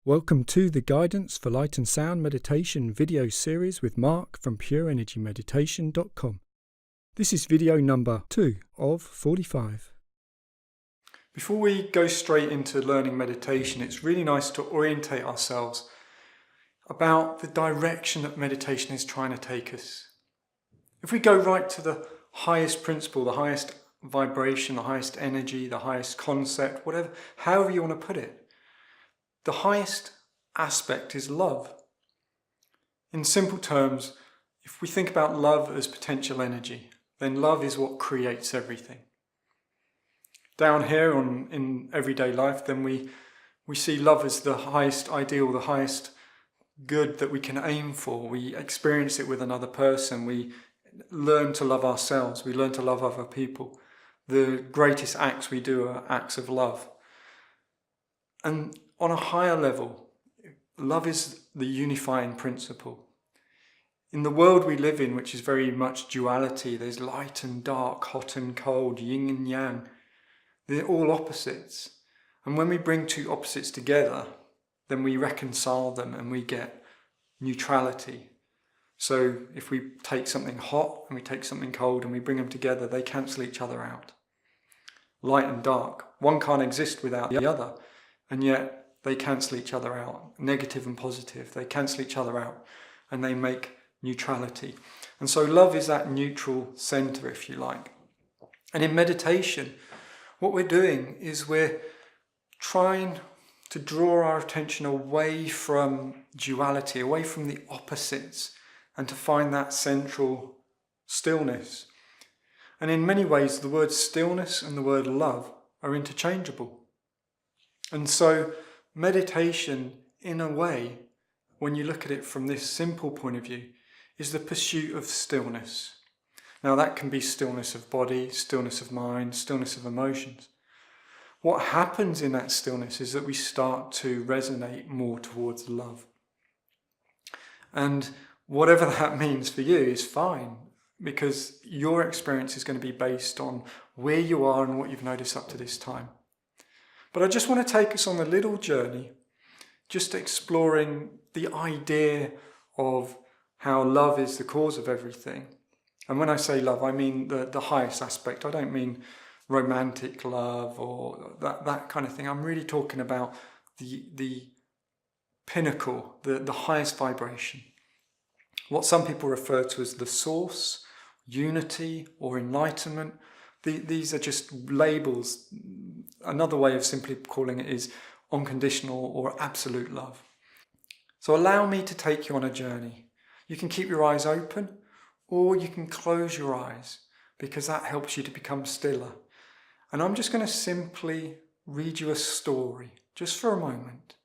Welcome to the Guidance for Light and Sound Meditation video series with Mark from PureEnergyMeditation.com. This is video number 2 of 45. Before we go straight into learning meditation, it's really nice to orientate ourselves about the direction that meditation is trying to take us. If we go right to the highest principle, the highest vibration, the highest energy, the highest concept, whatever, however you want to put it, the highest aspect is love. In simple terms, if we think about love as potential energy, then love is what creates everything. Down here in everyday life, then we see love as the highest ideal, the highest good that we can aim for. We experience it with another person. We learn to love ourselves. We learn to love other people. The greatest acts we do are acts of love. And on a higher level, love is the unifying principle. In the world we live in, which is very much duality, there's light and dark, hot and cold, yin and yang. They're all opposites. And when we bring two opposites together, then we reconcile them and we get neutrality. So if we take something hot and we take something cold and we bring them together, they cancel each other out. Light and dark, one can't exist without the other, and yet they cancel each other out. Negative and positive, they cancel each other out and they make neutrality. And so love is that neutral center, if you like. And in meditation, what we're doing is we're trying to draw our attention away from duality, away from the opposites, and to find that central stillness. And in many ways, the word stillness and the word love are interchangeable. And so meditation, in a way, when you look at it from this simple point of view, is the pursuit of stillness. Now that can be stillness of body, stillness of mind, stillness of emotions. What happens in that stillness is that we start to resonate more towards love. And whatever that means for you is fine, because your experience is going to be based on where you are and what you've noticed up to this time. But I just want to take us on a little journey, just exploring the idea of how love is the cause of everything. And when I say love, I mean the highest aspect. I don't mean romantic love or that kind of thing. I'm really talking about the pinnacle, the highest vibration. What some people refer to as the source, unity, or enlightenment. These are just labels. Another way of simply calling it is unconditional or absolute love. So allow me to take you on a journey. You can keep your eyes open or you can close your eyes, because that helps you to become stiller. And I'm just going to simply read you a story, just for a moment,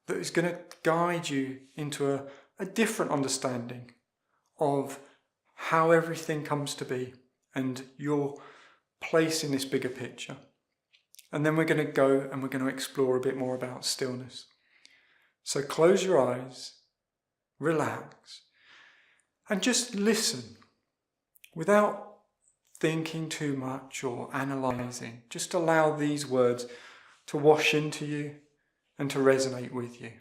that is going to guide you into a different understanding of how everything comes to be and your place in this bigger picture. And then we're going to go and we're going to explore a bit more about stillness. So close your eyes, relax, and just listen without thinking too much or analysing. Just allow these words to wash into you and to resonate with you.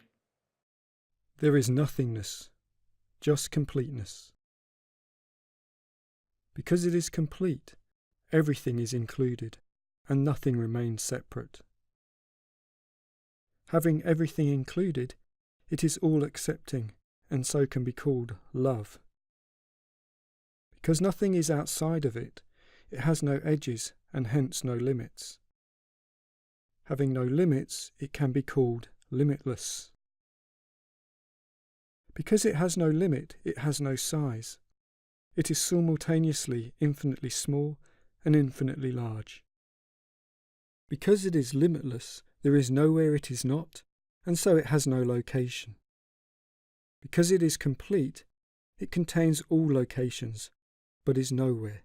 There is nothingness, just completeness. Because it is complete, everything is included, and nothing remains separate. Having everything included, it is all accepting, and so can be called love. Because nothing is outside of it, it has no edges and hence no limits. Having no limits, it can be called limitless. Because it has no limit, it has no size. It is simultaneously infinitely small and infinitely large. Because it is limitless, there is nowhere it is not, and so it has no location. Because it is complete, it contains all locations, but is nowhere.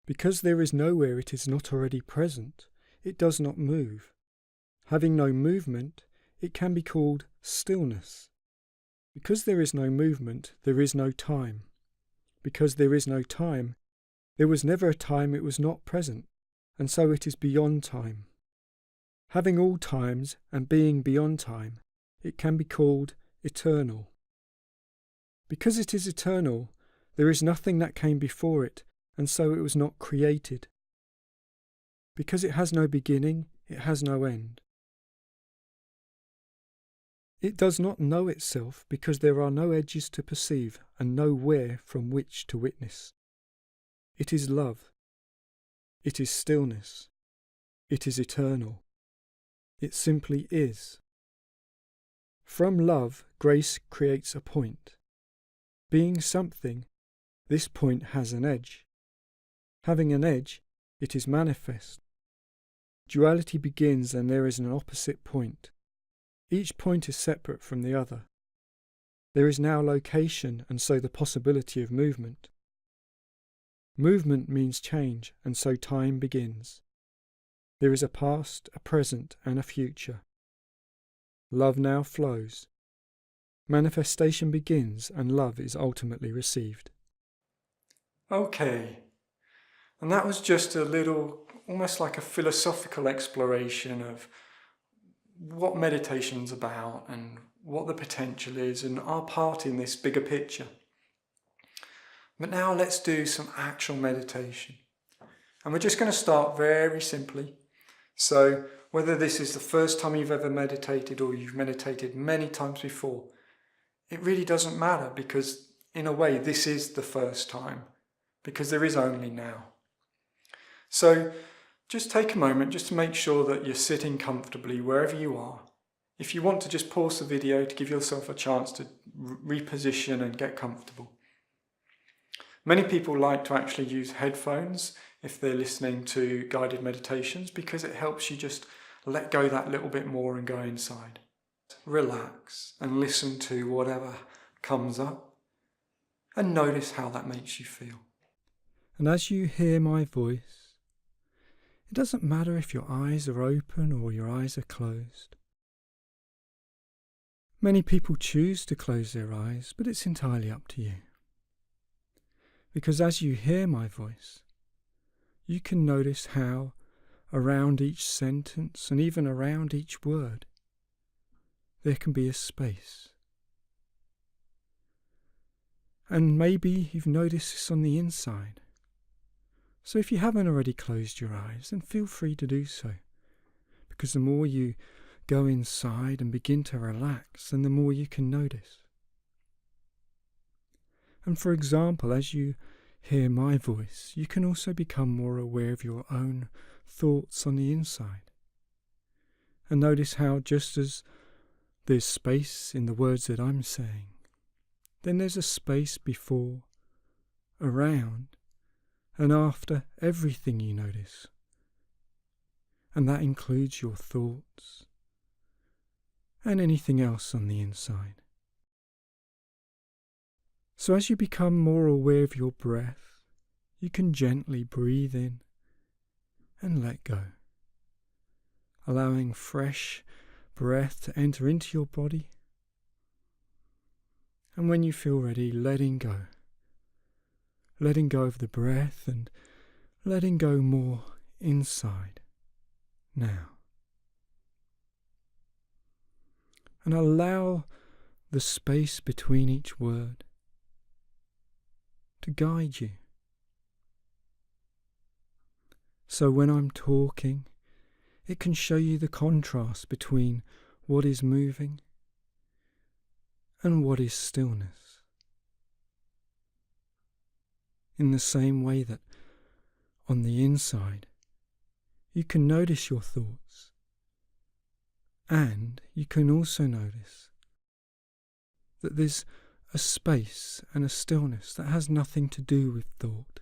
Because there is nowhere it is not already present, it does not move. Having no movement, it can be called stillness. Because there is no movement, there is no time. Because there is no time, there was never a time it was not present, and so it is beyond time. Having all times and being beyond time, it can be called eternal. Because it is eternal, there is nothing that came before it, and so it was not created. Because it has no beginning, it has no end. It does not know itself because there are no edges to perceive and no where from which to witness. It is love. It is stillness. It is eternal. It simply is. From love, grace creates a point. Being something, this point has an edge. Having an edge, it is manifest. Duality begins and there is an opposite point. Each point is separate from the other. There is now location and so the possibility of movement. Movement means change and so time begins. There is a past, a present and a future. Love now flows. Manifestation begins and love is ultimately received. Okay, and that was just a little, almost like a philosophical exploration of what meditation's about and what the potential is and our part in this bigger picture. But now let's do some actual meditation. And we're just going to start very simply. So whether this is the first time you've ever meditated or you've meditated many times before, it really doesn't matter because in a way this is the first time because there is only now. So just take a moment just to make sure that you're sitting comfortably wherever you are. If you want to just pause the video to give yourself a chance to reposition and get comfortable. Many people like to actually use headphones if they're listening to guided meditations because it helps you just let go that little bit more and go inside. Relax and listen to whatever comes up and notice how that makes you feel. And as you hear my voice, it doesn't matter if your eyes are open or your eyes are closed. Many people choose to close their eyes, but it's entirely up to you. Because as you hear my voice, you can notice how around each sentence and even around each word, there can be a space. And maybe you've noticed this on the inside. So if you haven't already closed your eyes, then feel free to do so. Because the more you go inside and begin to relax, then the more you can notice. And for example, as you hear my voice, you can also become more aware of your own thoughts on the inside. And notice how just as there's space in the words that I'm saying, then there's a space before, around, and after everything you notice. And that includes your thoughts and anything else on the inside. So as you become more aware of your breath, you can gently breathe in and let go, allowing fresh breath to enter into your body. And when you feel ready, letting go of the breath and letting go more inside now. And allow the space between each word to guide you. So when I'm talking, it can show you the contrast between what is moving and what is stillness. In the same way that on the inside, you can notice your thoughts, and you can also notice that there's a space and a stillness that has nothing to do with thought.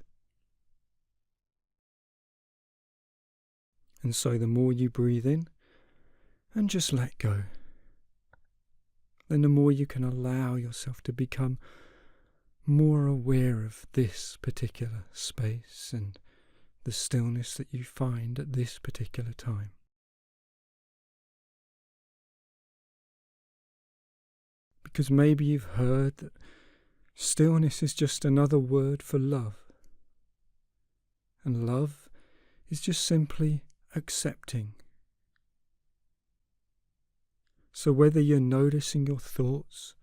And so the more you breathe in and just let go, then the more you can allow yourself to become more aware of this particular space and the stillness that you find at this particular time. Because maybe you've heard that stillness is just another word for love. And love is just simply accepting So whether you're noticing your thoughts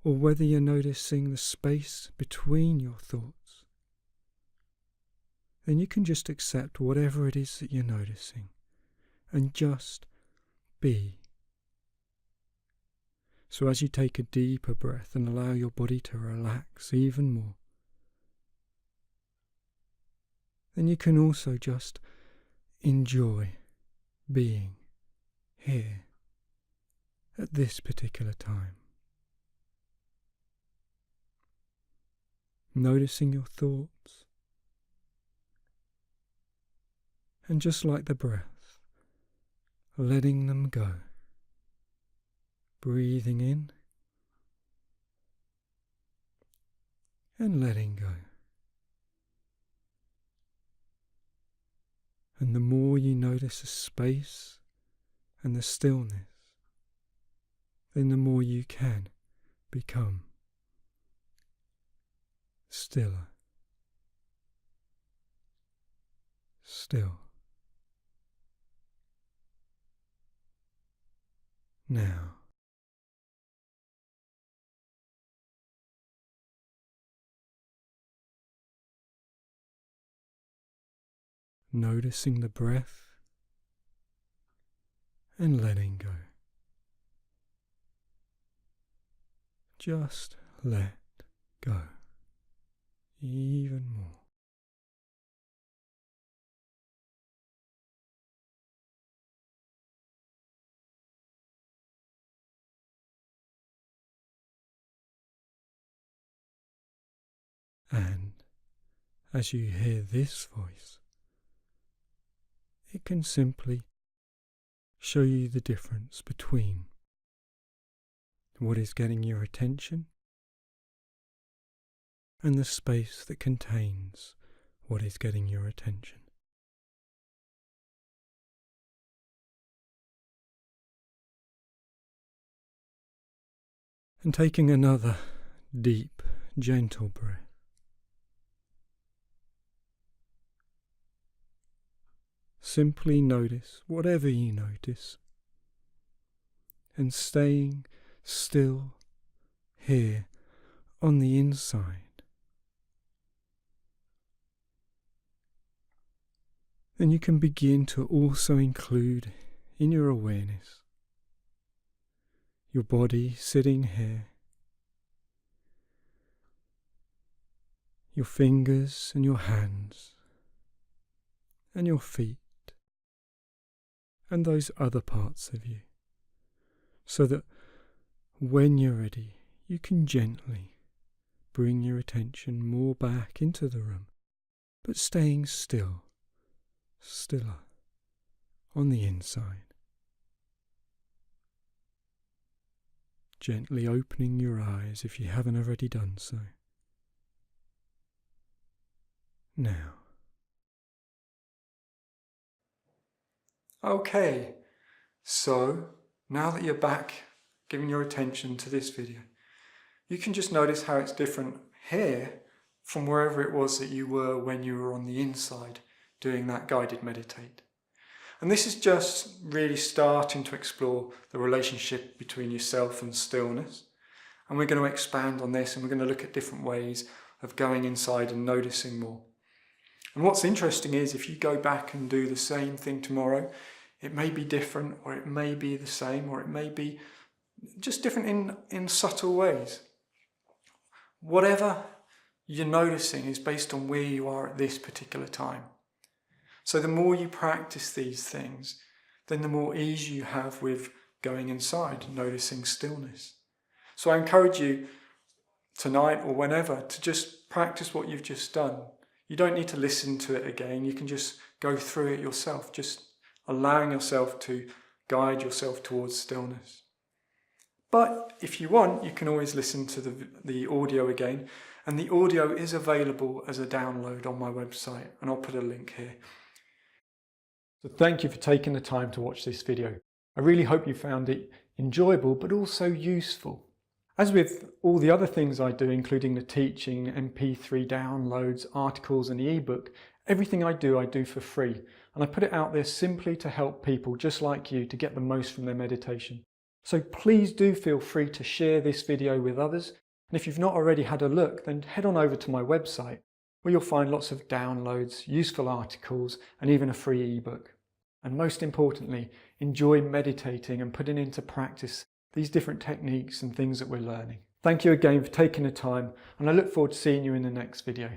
or whether you're noticing the space between your thoughts, then you can just accept whatever it is that you're noticing and just be. So as you take a deeper breath and allow your body to relax even more, then you can also just enjoy being here at this particular time. Noticing your thoughts, and just like the breath, letting them go. Breathing in and letting go. And the more you notice the space and the stillness, then the more you can become stiller, still. Now, noticing the breath and letting go. Just let go even more. And as you hear this voice, it can simply show you the difference between what is getting your attention and the space that contains what is getting your attention. And taking another deep, gentle breath. Simply notice whatever you notice and staying still here on the inside. Then you can begin to also include in your awareness your body sitting here, your fingers and your hands and your feet and those other parts of you, so that when you're ready you can gently bring your attention more back into the room, but staying still, stiller on the inside. Gently opening your eyes if you haven't already done so. Now. Okay, so now that you're back giving your attention to this video, you can just notice how it's different here from wherever it was that you were when you were on the inside doing that guided meditate. And this is just really starting to explore the relationship between yourself and stillness. And we're going to expand on this, and we're going to look at different ways of going inside and noticing more. And what's interesting is if you go back and do the same thing tomorrow, it may be different, or it may be the same, or it may be just different in subtle ways. Whatever you're noticing is based on where you are at this particular time. So the more you practice these things, then the more ease you have with going inside, noticing stillness. So I encourage you tonight or whenever to just practice what you've just done. You don't need to listen to it again. You can just go through it yourself, just allowing yourself to guide yourself towards stillness. But if you want, you can always listen to the audio again, and the audio is available as a download on my website, and I'll put a link here. So thank you for taking the time to watch this video. I really hope you found it enjoyable but also useful. As with all the other things I do, including the teaching, MP3 downloads, articles and the ebook, everything I do for free. And I put it out there simply to help people just like you to get the most from their meditation. So please do feel free to share this video with others. And if you've not already had a look, then head on over to my website, where you'll find lots of downloads, useful articles, and even a free ebook. And most importantly, enjoy meditating and putting into practice these different techniques and things that we're learning. Thank you again for taking the time, and I look forward to seeing you in the next video.